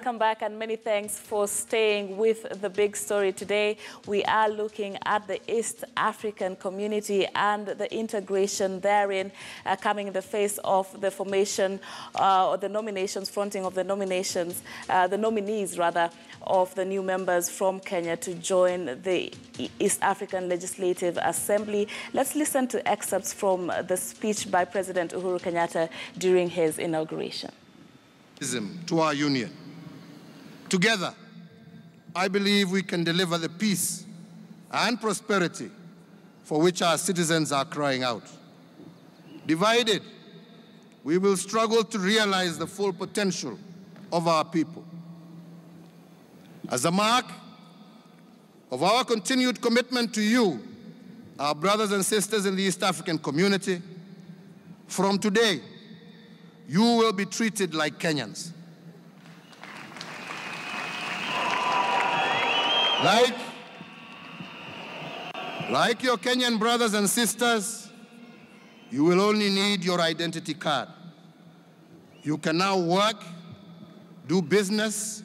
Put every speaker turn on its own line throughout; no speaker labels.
Welcome back, and many thanks for staying with the big story today. We are looking at the East African community and the integration therein coming in the face of the formation or the nominations, fronting of the nominations, the nominees rather, of the new members from Kenya to join the East African Legislative Assembly. Let's listen to excerpts from the speech by President Uhuru Kenyatta during his inauguration.
To our union. Together, I believe we can deliver the peace and prosperity for which our citizens are crying out. Divided, we will struggle to realize the full potential of our people. As a mark of our continued commitment to you, our brothers and sisters in the East African community, from today, you will be treated like Kenyans. Like your Kenyan brothers and sisters, you will only need your identity card. You can now work, do business,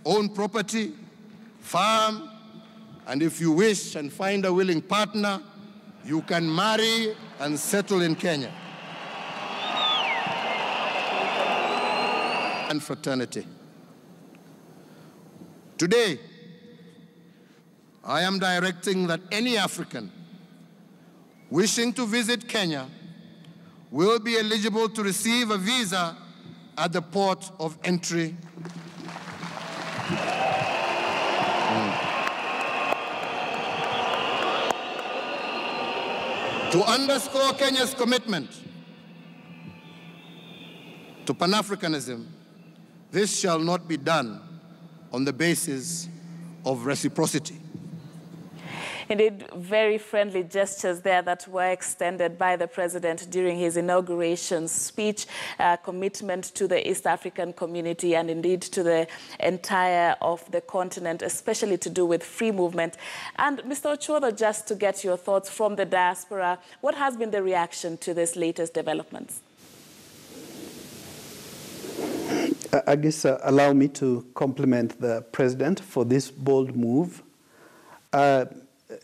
own property, farm, and if you wish and find a willing partner, you can marry and settle in Kenya. And fraternity. Today, I am directing that any African wishing to visit Kenya will be eligible to receive a visa at the port of entry. To underscore Kenya's commitment to Pan-Africanism, this shall not be done on the basis of reciprocity.
Indeed, very friendly gestures there that were extended by the president during his inauguration speech, commitment to the East African community and indeed to the entire of the continent, especially to do with free movement. And Mr. Ochodo, just to get your thoughts from the diaspora, what has been the reaction to this latest developments?
I guess allow me to compliment the president for this bold move.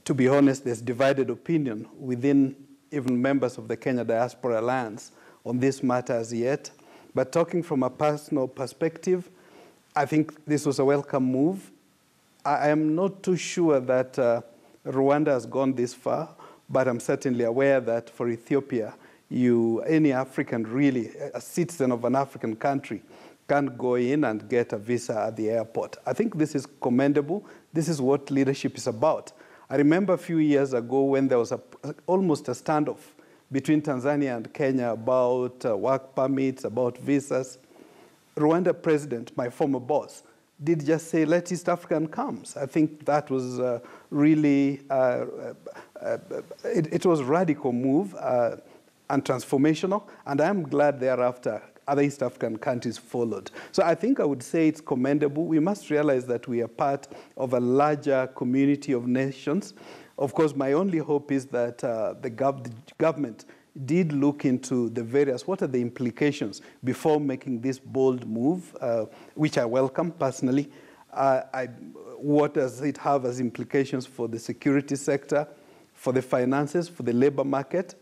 To be honest, there's divided opinion within even members of the Kenya Diaspora Alliance on this matter as yet. But talking from a personal perspective, I think this was a welcome move. I am not too sure that Rwanda has gone this far, but I'm certainly aware that for Ethiopia, any African, really, a citizen of an African country, can go in and get a visa at the airport. I think this is commendable. This is what leadership is about. I remember a few years ago when there was almost a standoff between Tanzania and Kenya about work permits, about visas. Rwanda president, my former boss, did just say, let East African come. I think that was really, it was a radical move and transformational, and I'm glad thereafter other East African countries followed. So I think I would say it's commendable. We must realize that we are part of a larger community of nations. Of course, my only hope is that the government did look into the various, what are the implications before making this bold move, which I welcome personally. What does it have as implications for the security sector, for the finances, for the labor market?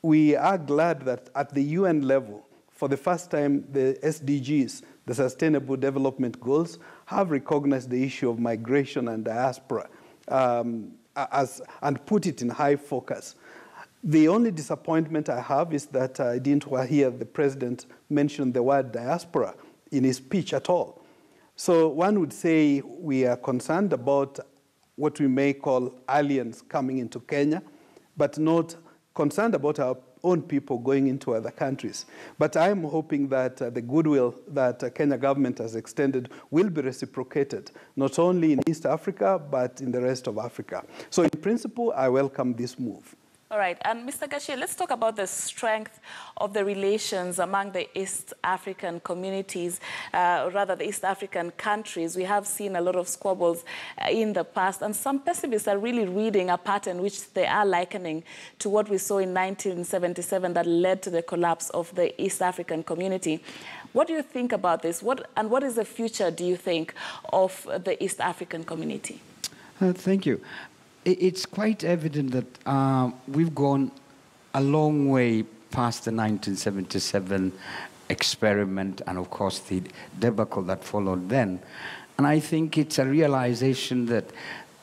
We are glad that at the UN level, for the first time, the SDGs, the Sustainable Development Goals, have recognized the issue of migration and diaspora and put it in high focus. The only disappointment I have is that I didn't hear the president mention the word diaspora in his speech at all. So one would say we are concerned about what we may call aliens coming into Kenya, but not concerned about our own people going into other countries. But I'm hoping that the goodwill that the Kenya government has extended will be reciprocated, not only in East Africa, but in the rest of Africa. So in principle, I welcome this move.
All right, and Mr. Gashi, let's talk about the strength of the relations among the East African communities, rather the East African countries. We have seen a lot of squabbles in the past, and some pessimists are really reading a pattern which they are likening to what we saw in 1977 that led to the collapse of the East African community. What do you think about this? What is the future, do you think, of the East African community?
Thank you. It's quite evident that we've gone a long way past the 1977 experiment and, of course, the debacle that followed then. And I think it's a realization that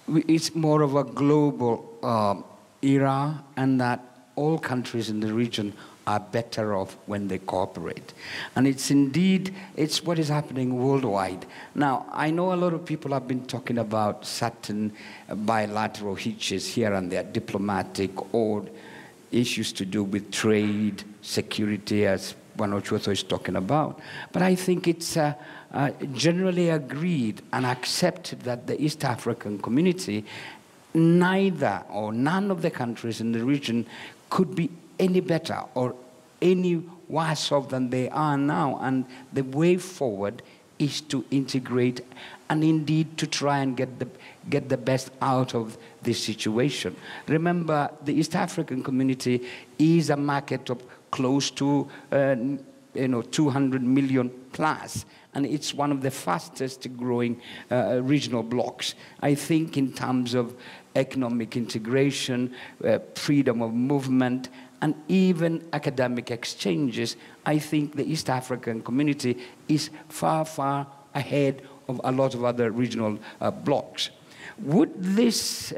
it's more of a global era, and that all countries in the region are better off when they cooperate. And it's what is happening worldwide. Now, I know a lot of people have been talking about certain bilateral hitches here and there, diplomatic or issues to do with trade, security, as Wanochuotho is talking about. But I think it's generally agreed and accepted that the East African community, neither or none of the countries in the region could be any better or any worse off than they are now. And the way forward is to integrate and indeed to try and get the best out of this situation. Remember, the East African community is a market of close to 200 million plus, and it's one of the fastest growing regional blocks. I think in terms of economic integration, freedom of movement, and even academic exchanges, I think the East African community is far, far ahead of a lot of other regional blocks. Would this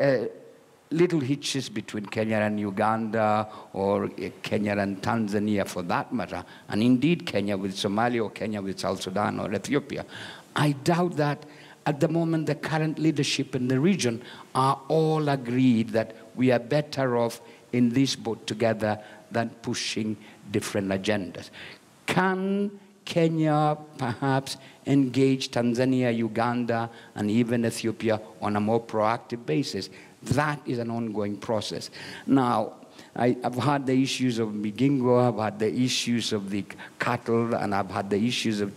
little hitches between Kenya and Uganda, or Kenya and Tanzania for that matter, and indeed Kenya with Somalia or Kenya with South Sudan or Ethiopia, I doubt that at the moment the current leadership in the region are all agreed that we are better off in this boat together than pushing different agendas. Can Kenya perhaps engage Tanzania, Uganda, and even Ethiopia on a more proactive basis? That is an ongoing process. Now, I've had the issues of Migingo, I've had the issues of the cattle, and I've had the issues of,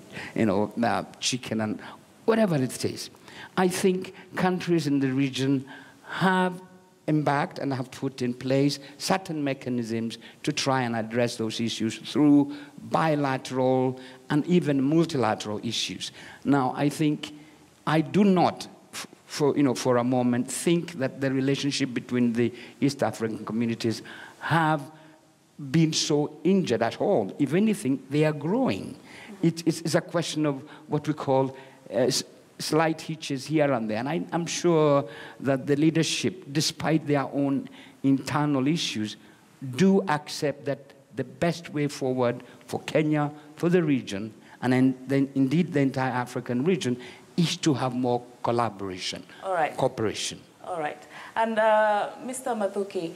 chicken and whatever it is. I think countries in the region have embarked and have put in place certain mechanisms to try and address those issues through bilateral and even multilateral issues. Now, I do not, for a moment, think that the relationship between the East African communities have been so injured at all. If anything, they are growing. It's a question of what we call slight hitches here and there. And I'm sure that the leadership, despite their own internal issues, do accept that the best way forward for Kenya, for the region, and then indeed the entire African region, is to have more collaboration, cooperation.
All right. And Mr. Mathuki,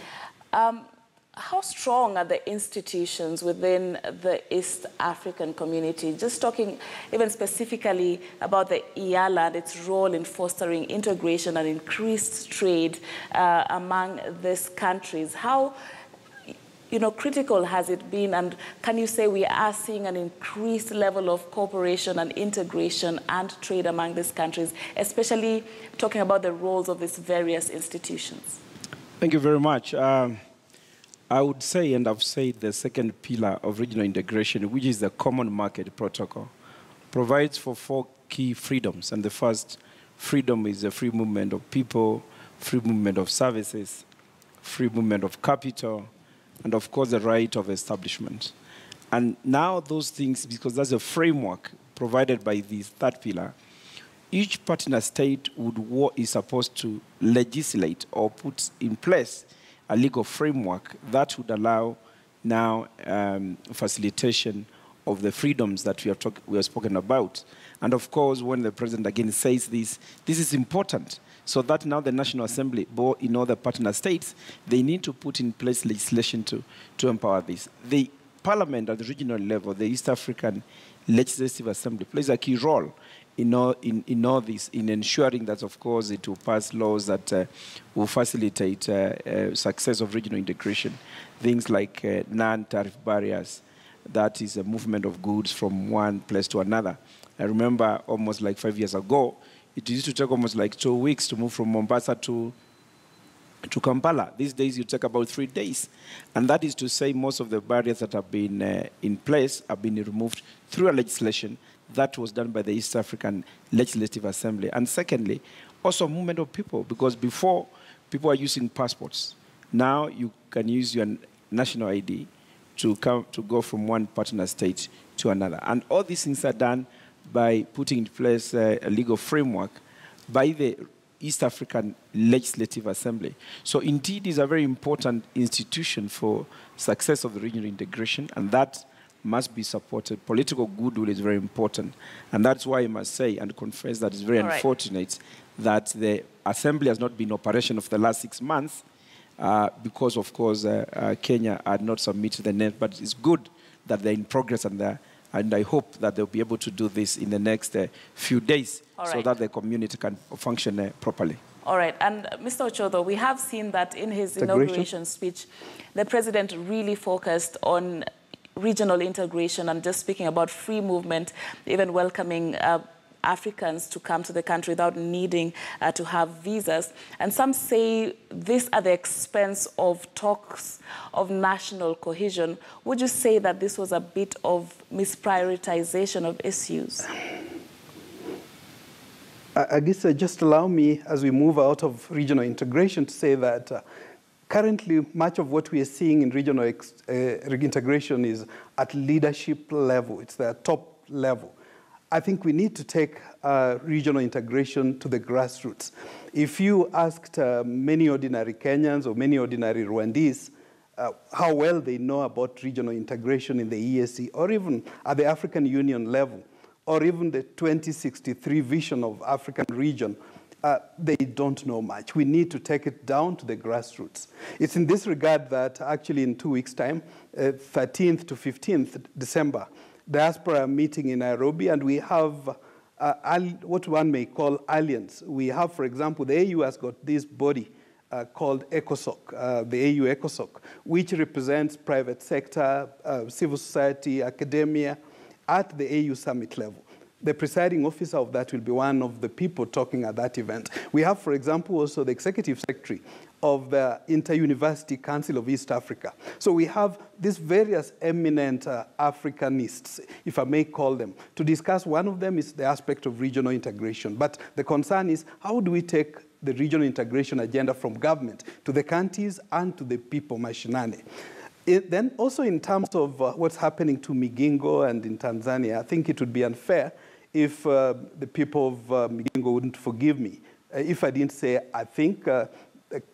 how strong are the institutions within the East African community? Just talking even specifically about the EALA and its role in fostering integration and increased trade among these countries. How critical has it been, and can you say we are seeing an increased level of cooperation and integration and trade among these countries, especially talking about the roles of these various institutions?
Thank you very much. I would say, and I've said, the second pillar of regional integration, which is the Common Market Protocol, provides for 4 key freedoms. And the first freedom is the free movement of people, free movement of services, free movement of capital, and of course the right of establishment. And now those things, because that's a framework provided by this third pillar, each partner state is supposed to legislate or put in place a legal framework that would allow now facilitation of the freedoms that we have spoken about. And of course, when the president again says this is important, so that now the National Assembly, in all the partner states, they need to put in place legislation to empower this. The parliament at the regional level, the East African Legislative Assembly, plays a key role in all this, in ensuring that, of course, it will pass laws that will facilitate success of regional integration. Things like non-tariff barriers, that is a movement of goods from one place to another. I remember almost like 5 years ago, it used to take almost like 2 weeks to move from Mombasa to Kampala. These days, you take about 3 days. And that is to say most of the barriers that have been in place have been removed through a legislation that was done by the East African Legislative Assembly. And secondly, also movement of people, because before, people are using passports. Now you can use your national ID to go from one partner state to another. And all these things are done by putting in place a legal framework by the East African Legislative Assembly. So indeed, it's a very important institution for success of the regional integration, and that must be supported. Political goodwill is very important, and that's why I must say and confess that it's very unfortunate that the Assembly has not been operational for the last 6 months because, of course, Kenya had not submitted the name, but it's good that they're in progress and I hope that they'll be able to do this in the next few days so that the community can function properly.
All right. And Mr. Ochodho, we have seen that in his inauguration speech, the president really focused on regional integration and just speaking about free movement, even welcoming Africans to come to the country without needing to have visas. And some say this at the expense of talks of national cohesion. Would you say that this was a bit of misprioritization of issues?
I guess just allow me, as we move out of regional integration, to say that currently much of what we are seeing in regional integration is at leadership level. It's the top level. I think we need to take regional integration to the grassroots. If you asked many ordinary Kenyans or many ordinary Rwandese how well they know about regional integration in the EAC, or even at the African Union level, or even the 2063 vision of African region, they don't know much. We need to take it down to the grassroots. It's in this regard that actually in 2 weeks' time, 13th to 15th December, Diaspora meeting in Nairobi, and we have what one may call alliance. We have, for example, the AU has got this body called ECOSOC, the AU ECOSOC, which represents private sector, civil society, academia at the AU summit level. The presiding officer of that will be one of the people talking at that event. We have, for example, also the executive secretary of the Inter-University Council of East Africa. So we have these various eminent Africanists, if I may call them, to discuss. One of them is the aspect of regional integration. But the concern is, how do we take the regional integration agenda from government to the counties and to the people mashinani? Then also in terms of what's happening to Migingo and in Tanzania, I think it would be unfair if the people of Migingo wouldn't forgive me if I didn't say I think the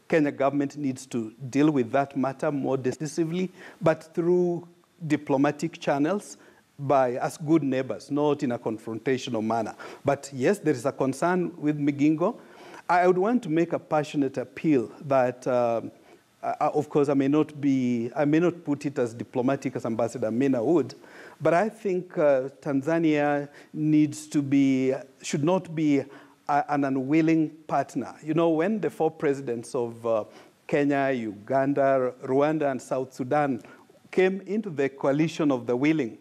Kenya government needs to deal with that matter more decisively, but through diplomatic channels, by as good neighbors, not in a confrontational manner. But yes, there is a concern with Migingo. I would want to make a passionate appeal that of course, I may not put it as diplomatic as Ambassador Mina would, but I think Tanzania should not be an unwilling partner. You know, when the 4 presidents of Kenya, Uganda, Rwanda, and South Sudan came into the coalition of the willing,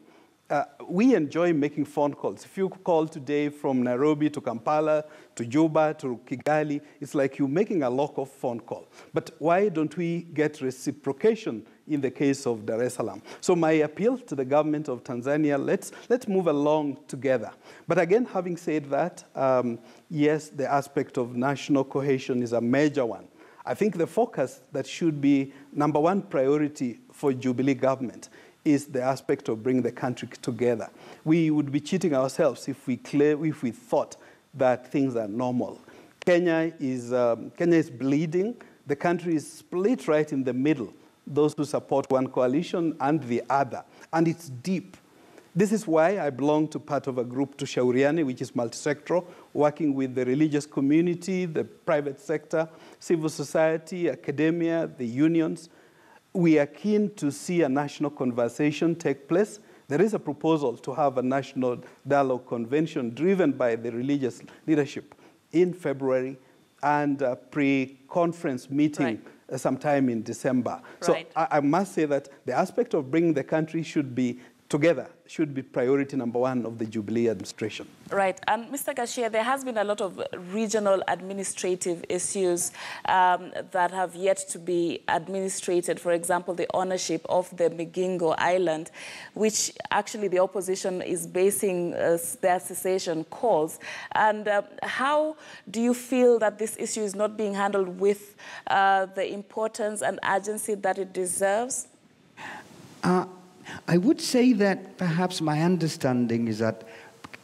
we enjoy making phone calls. If you call today from Nairobi to Kampala, to Juba, to Kigali, it's like you're making a local phone call. But why don't we get reciprocation in the case of Dar es Salaam? So my appeal to the government of Tanzania, let's move along together. But again, having said that, yes, the aspect of national cohesion is a major one. I think the focus that should be #1 priority for Jubilee government is the aspect of bringing the country together. We would be cheating ourselves if we thought that things are normal. Kenya is bleeding. The country is split right in the middle, those who support one coalition and the other, and it's deep. This is why I belong to part of a group, Tushauriane, which is multisectoral, working with the religious community, the private sector, civil society, academia, the unions. We are keen to see a national conversation take place There is a proposal to have a national dialogue convention driven by the religious leadership in February and a pre-conference meeting sometime in December. So I must say that the aspect of bringing the country should be together, should be priority number one of the Jubilee administration.
Right. And Mr. Gashia, there has been a lot of regional administrative issues that have yet to be administrated. For example, the ownership of the Migingo Island, which actually the opposition is basing their secession calls. And how do you feel that this issue is not being handled with the importance and urgency that it deserves?
I would say that perhaps my understanding is that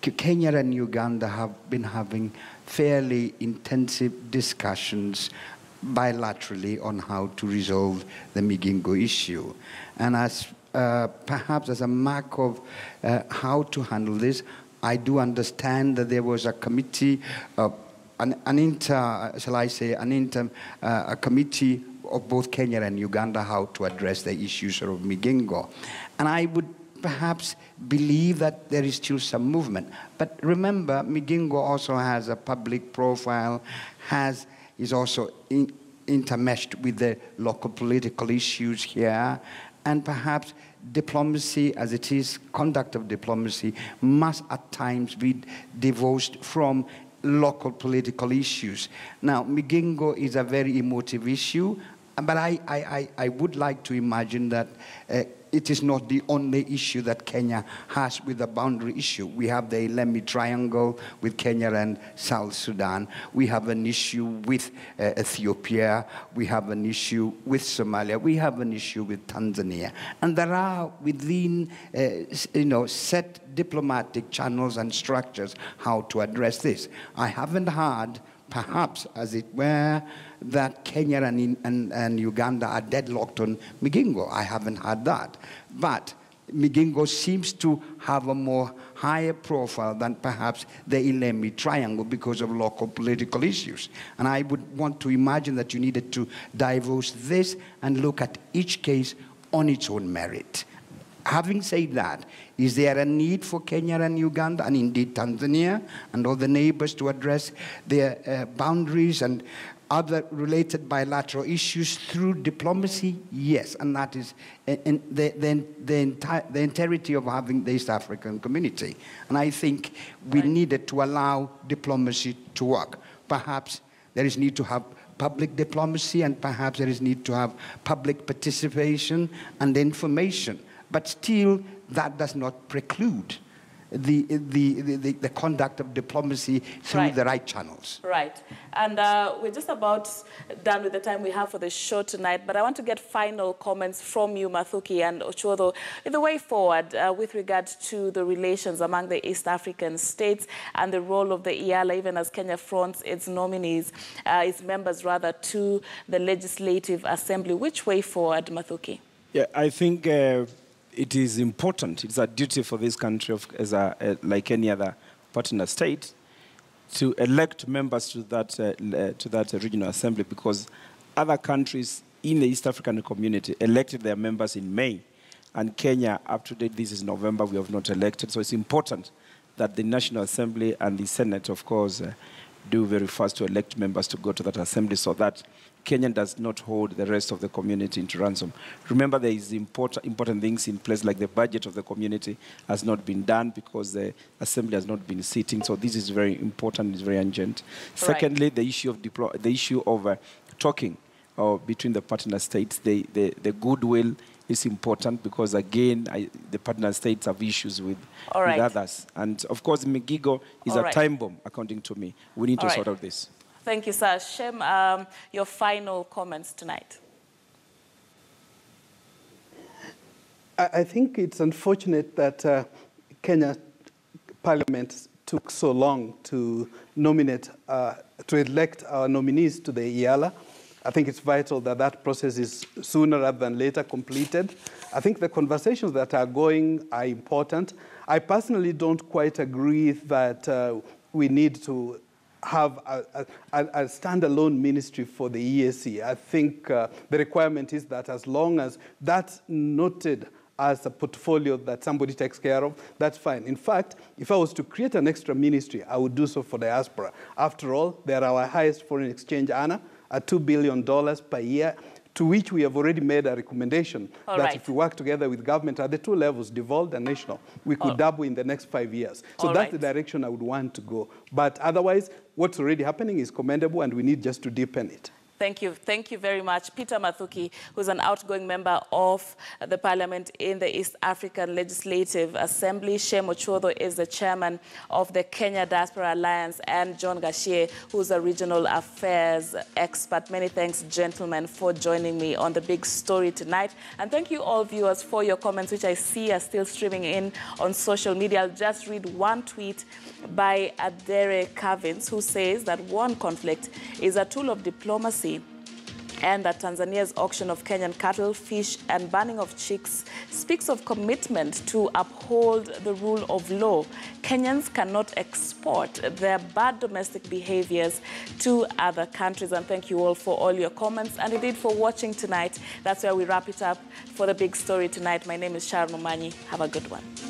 Kenya and Uganda have been having fairly intensive discussions bilaterally on how to resolve the Migingo issue. And as perhaps as a mark of how to handle this, I do understand that there was a committee, a committee of both Kenya and Uganda how to address the issues of Migingo. And I would perhaps believe that there is still some movement. But remember, Migingo also has a public profile, is also intermeshed with the local political issues here, and perhaps diplomacy, as it is, conduct of diplomacy, must at times be divorced from local political issues. Now, Migingo is a very emotive issue, but I would like to imagine that it is not the only issue that Kenya has with the boundary issue. We have the Ilemi Triangle with Kenya and South Sudan. We have an issue with Ethiopia. We have an issue with Somalia. We have an issue with Tanzania. And there are within, set diplomatic channels and structures how to address this. I haven't heard, perhaps, as it were, that Kenya and Uganda are deadlocked on Migingo. I haven't heard that. But Migingo seems to have a more higher profile than perhaps the Ilemi Triangle because of local political issues. And I would want to imagine that you needed to divulge this and look at each case on its own merit. Having said that, is there a need for Kenya and Uganda, and indeed Tanzania, and all the neighbors to address their boundaries and other related bilateral issues through diplomacy? Yes, and that is the entirety of having the East African community. And I think we needed to allow diplomacy to work. Perhaps there is need to have public diplomacy, and perhaps there is need to have public participation and information. But still, that does not preclude the conduct of diplomacy through the right channels.
Right. And we're just about done with the time we have for the show tonight, but I want to get final comments from you, Mathuki and Ochodo, the way forward with regard to the relations among the East African states and the role of the EALA, even as Kenya fronts its nominees, its members rather, to the Legislative Assembly. Which way forward, Mathuki?
Yeah, I think it is important. It's a duty for this country, like any other partner state, to elect members to that regional assembly, because other countries in the East African community elected their members in May, and Kenya, up to date, this is November, we have not elected. So it's important that the National Assembly and the Senate, of course, do very fast to elect members to go to that assembly, so that Kenya does not hold the rest of the community into ransom. Remember, there is important things in place, like the budget of the community has not been done because the assembly has not been sitting. So this is very important, it's very urgent. Secondly, the issue of talking between the partner states, the goodwill is important, because again, the partner states have issues with others. And of course, Migingo is a time bomb, according to me. We need to sort out this.
Thank you, sir. Shem, your final comments tonight.
I think it's unfortunate that Kenya Parliament took so long to nominate, to elect our nominees to the EALA. I think it's vital that that process is sooner rather than later completed. I think the conversations that are going are important. I personally don't quite agree that we need to have a standalone ministry for the EAC. I think the requirement is that as long as that noted as a portfolio that somebody takes care of, that's fine. In fact, if I was to create an extra ministry, I would do so for diaspora. After all, they're our highest foreign exchange earner at $2 billion per year, to which we have already made a recommendation if we work together with government at the two levels, devolved and national, we could double in the next 5 years. So that's the direction I would want to go. But otherwise, what's already happening is commendable, and we need just to deepen it.
Thank you. Thank you very much. Peter Mathuki, who's an outgoing member of the parliament in the East African Legislative Assembly. Shem Ochodho is the chairman of the Kenya Diaspora Alliance, and John Gashie, who's a regional affairs expert. Many thanks, gentlemen, for joining me on The Big Story tonight. And thank you all viewers for your comments, which I see are still streaming in on social media. I'll just read one tweet by Adere Kavins, who says that one conflict is a tool of diplomacy, and that Tanzania's auction of Kenyan cattle, fish, and banning of chicks speaks of commitment to uphold the rule of law. Kenyans cannot export their bad domestic behaviors to other countries. And thank you all for all your comments, and indeed for watching tonight. That's where we wrap it up for The Big Story tonight. My name is Sharon Omanyi. Have a good one.